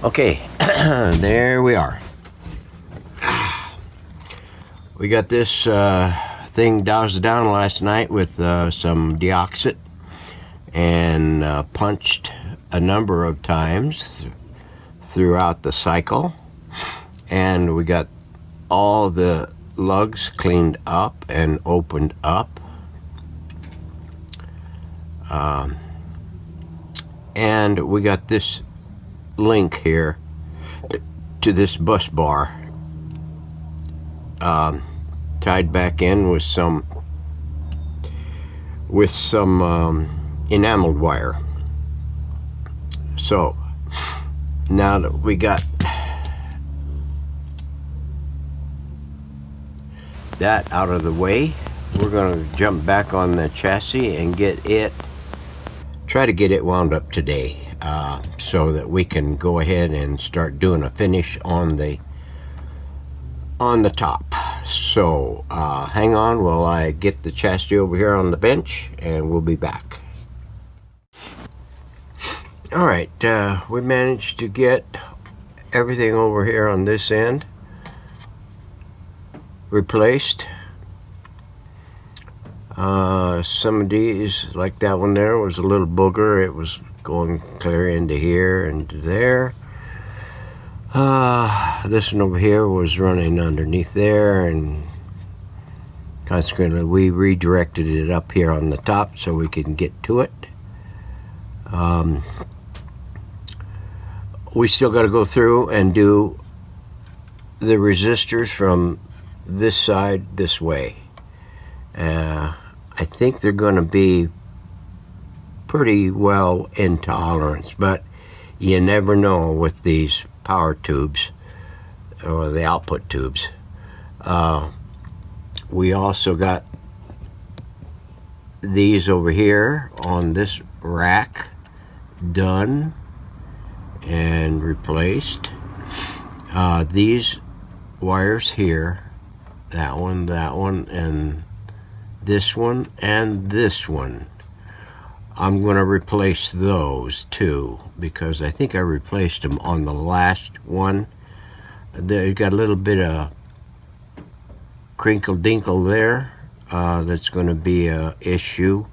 Okay, there we are. We got this thing doused down last night with some deoxit and punched a number of times throughout the cycle, and we got all the lugs cleaned up and opened up, and we got this link here to this bus bar tied back in with some enameled wire. So now that we got that out of the way, we're going to jump back on the chassis and try to get it wound up today, so that we can go ahead and start doing a finish on the top. So hang on while I get the chassis over here on the bench, and we'll be back. All right, we managed to get everything over here on this end replaced. Some of these, like that one there, was a little booger. It was going clear into here and to there. This one over here was running underneath there, and consequently we redirected it up here on the top so we can get to it. We still got to go through and do the resistors from this side this way. I think they're going to be pretty well in tolerance, but you never know with these power tubes or the output tubes. We also got these over here on this rack done and replaced. These wires here, that one, and this one, and this one, I'm going to replace those too, because I think I replaced them on the last one. They got a little bit of crinkle dinkle there. That's going to be a issue.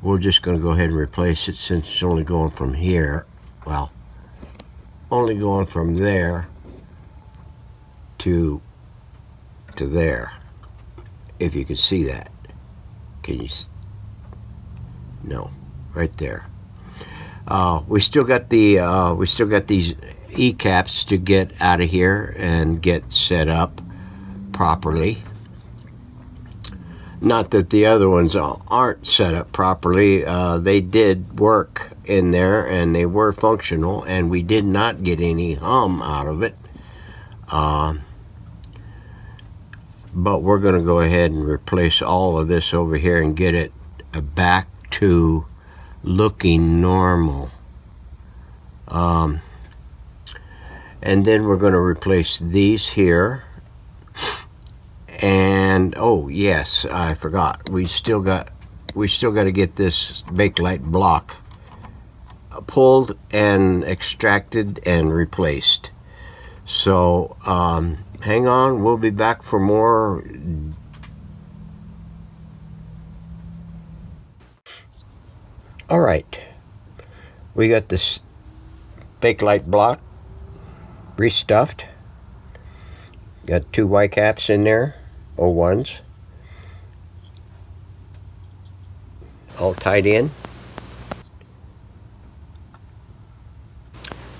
We're just going to go ahead and replace it, since it's only going from here, well, only going from there to there, if you can see that. Can you? No, right there. We still got these E-caps to get out of here and get set up properly. Not that the other ones aren't set up properly. They did work in there and they were functional, and we did not get any hum out of it. But we're going to go ahead and replace all of this over here and get it back to looking normal. And then we're going to replace these here. And oh yes, I forgot. We still got to get this Bakelite block pulled and extracted and replaced. So hang on, we'll be back for more. All right, we got this Bakelite block restuffed. Got 2 Y caps in there, 01s, all tied in.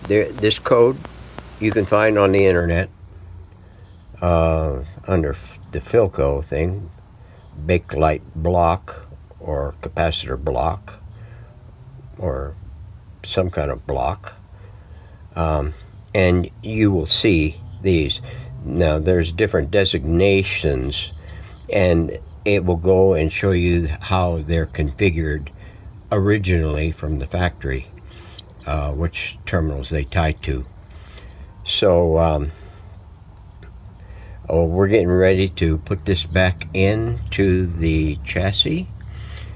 This code you can find on the internet under the Philco thing, Bakelite block or capacitor block or some kind of block, and you will see these. Now there's different designations, and it will go and show you how they're configured originally from the factory, which terminals they tie to. So we're getting ready to put this back into the chassis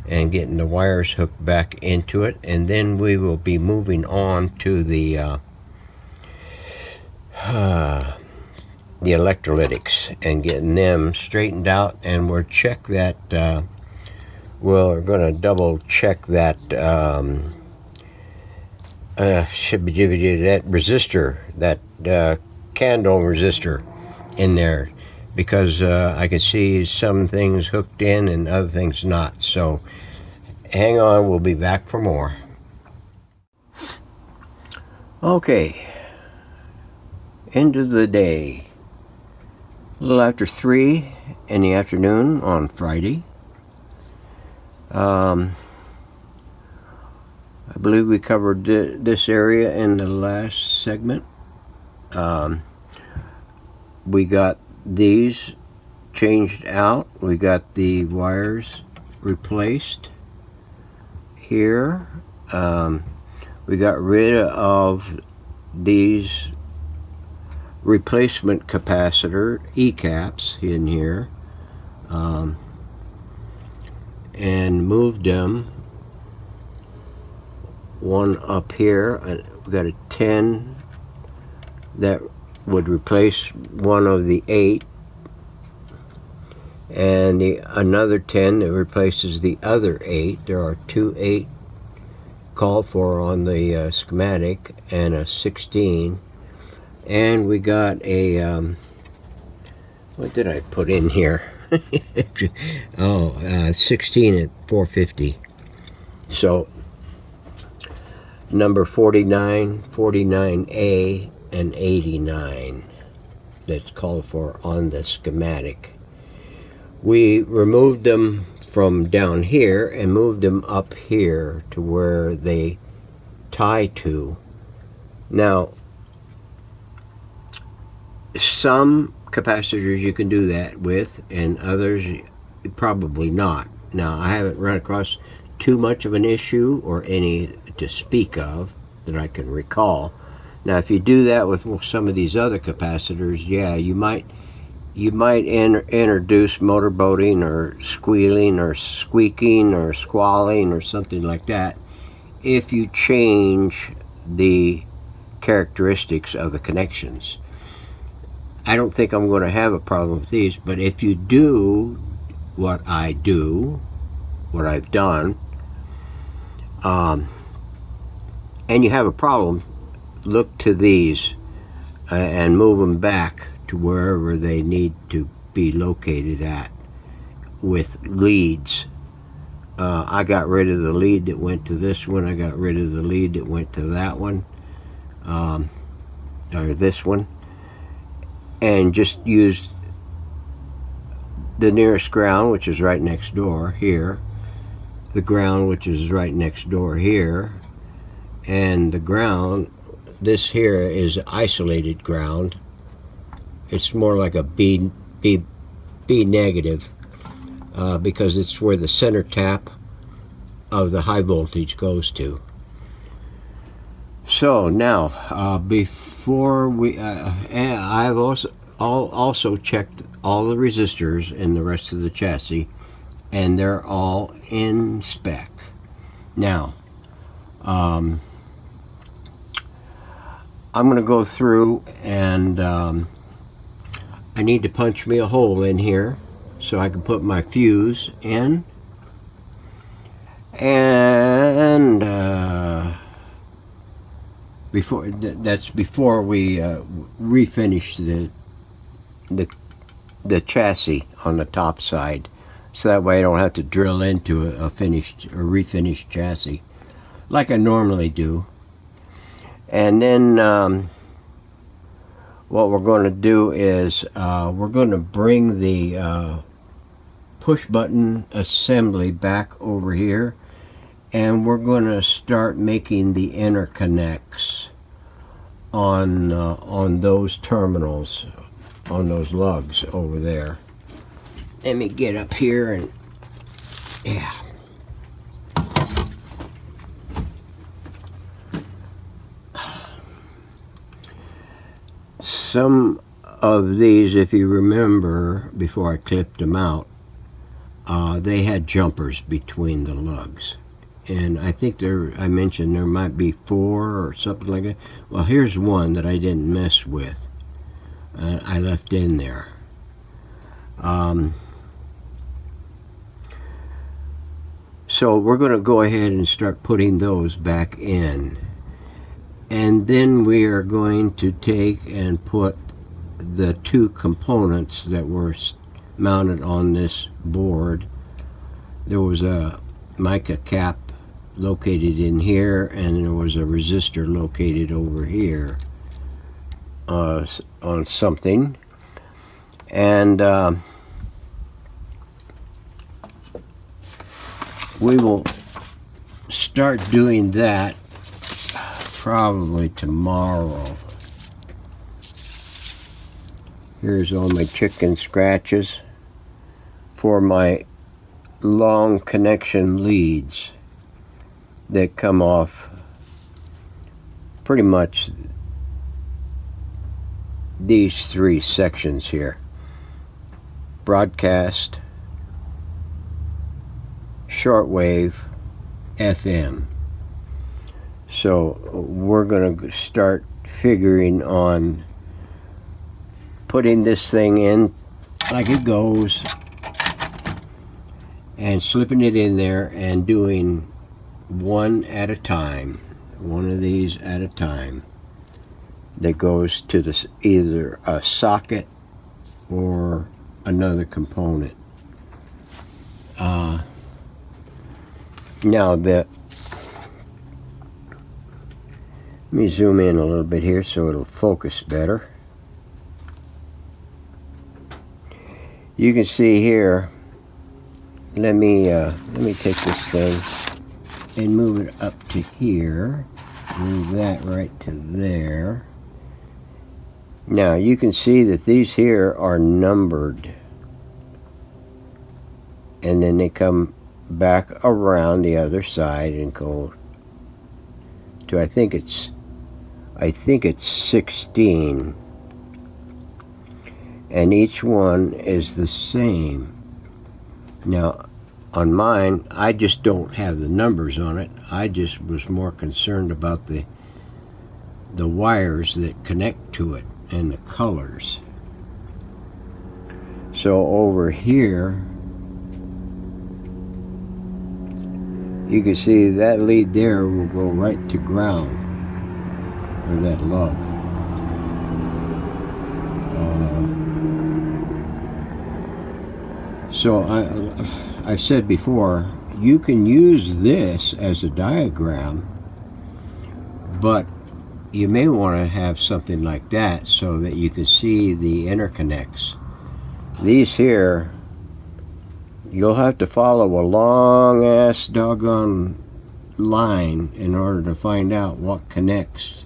and getting the wires hooked back into it, and then we will be moving on to the the electrolytics and getting them straightened out, and we're going to double check that should be that resistor, that candle resistor in there, because I can see some things hooked in and other things not. So hang on, we'll be back for more. Okay, end of the day, a little after 3 in the afternoon on Friday. I believe we covered this area in the last segment. We got these changed out. We got the wires replaced here. We got rid of these replacement capacitor E-caps in here, and moved them. One up here, we got a 10 that would replace one of the 8, and another 10 that replaces the other 8. There are 2 8 called for on the schematic, and a 16. And we got a what did I put in here? 16 at 450. So number 49, 49A, and 89 that's called for on the schematic. We removed them from down here and moved them up here to where they tie to. Now, some capacitors you can do that with, and others probably not. Now, I haven't run across too much of an issue or any to speak of that I can recall. Now, if you do that with some of these other capacitors, yeah, you might introduce motorboating or squealing or squeaking or squalling or something like that if you change the characteristics of the connections. I don't think I'm going to have a problem with these, but if you do what I've done, and you have a problem, look to these and move them back to wherever they need to be located at with leads. I got rid of the lead that went to this one. I got rid of the lead that went to that one, or this one, and just used the nearest ground, which is right next door here, the ground, which is right next door here, and the ground, this here is isolated ground. It's more like a B negative, because it's where the center tap of the high voltage goes to. So now, before we, I've also checked all the resistors in the rest of the chassis, and they're all in spec. Now, I'm going to go through, and I need to punch me a hole in here so I can put my fuse in, and before we refinish the chassis on the top side, so that way I don't have to drill into a finished or refinished chassis like I normally do. And then what we're going to do is we're going to bring the push button assembly back over here, and we're going to start making the interconnects on those terminals, on those lugs over there. Let me get up here and, yeah. Some of these, if you remember, before I clipped them out, they had jumpers between the lugs. And I think I mentioned there might be 4 or something like that. Well, here's one that I didn't mess with. I left in there. So we're going to go ahead and start putting those back in. And then we are going to take and put the two components that were mounted on this board. There was a mica cap located in here, and there was a resistor located over here on something. And we will start doing that probably tomorrow. Here's all my chicken scratches for my long connection leads that come off pretty much these three sections here: broadcast, shortwave, FM. So we're going to start figuring on putting this thing in like it goes and slipping it in there and doing one at a time, one of these at a time, that goes to this, either a socket or another component. Now let me zoom in a little bit here so it'll focus better. You can see here, let me take this thing and move it up to here. Move that right to there. Now you can see that these here are numbered, and then they come back around the other side and go to, I think it's 16, and each one is the same. Now on mine, I just don't have the numbers on it. I just was more concerned about the wires that connect to it and the colors. So over here, you can see that lead there will go right to ground, or that lug. So I said before, you can use this as a diagram, but you may want to have something like that so that you can see the interconnects. These here, you'll have to follow a long ass doggone line in order to find out what connects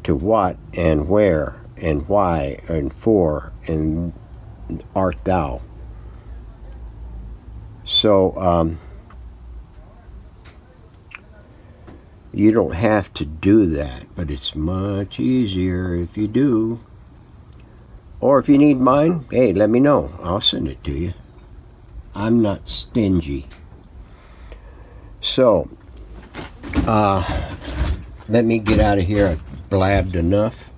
to what and where and why and for and art thou. So you don't have to do that, but it's much easier if you do. Or if you need mine, hey, let me know. I'll send it to you. I'm not stingy. So let me get out of here. I blabbed enough.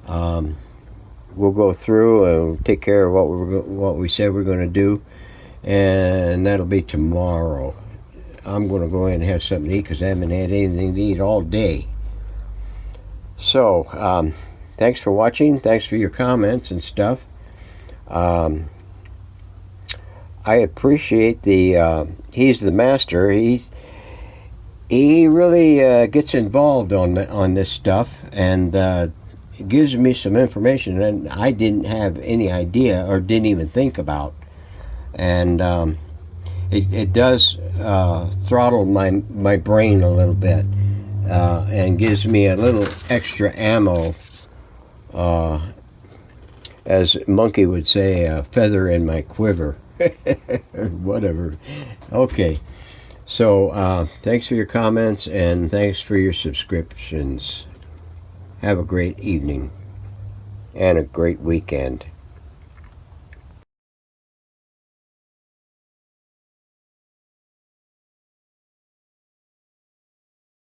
We'll go through and take care of what we said we're going to do, and that'll be tomorrow. I'm going to go in and have something to eat because I haven't had anything to eat all day. So thanks for watching. Thanks for your comments and stuff. I appreciate he's the master. He really gets involved on this stuff, and gives me some information that I didn't have any idea or didn't even think about. And it does throttle my brain a little bit, and gives me a little extra ammo, as Monkey would say, a feather in my quiver. Whatever. Okay, so thanks for your comments and thanks for your subscriptions. Have a great evening and a great weekend.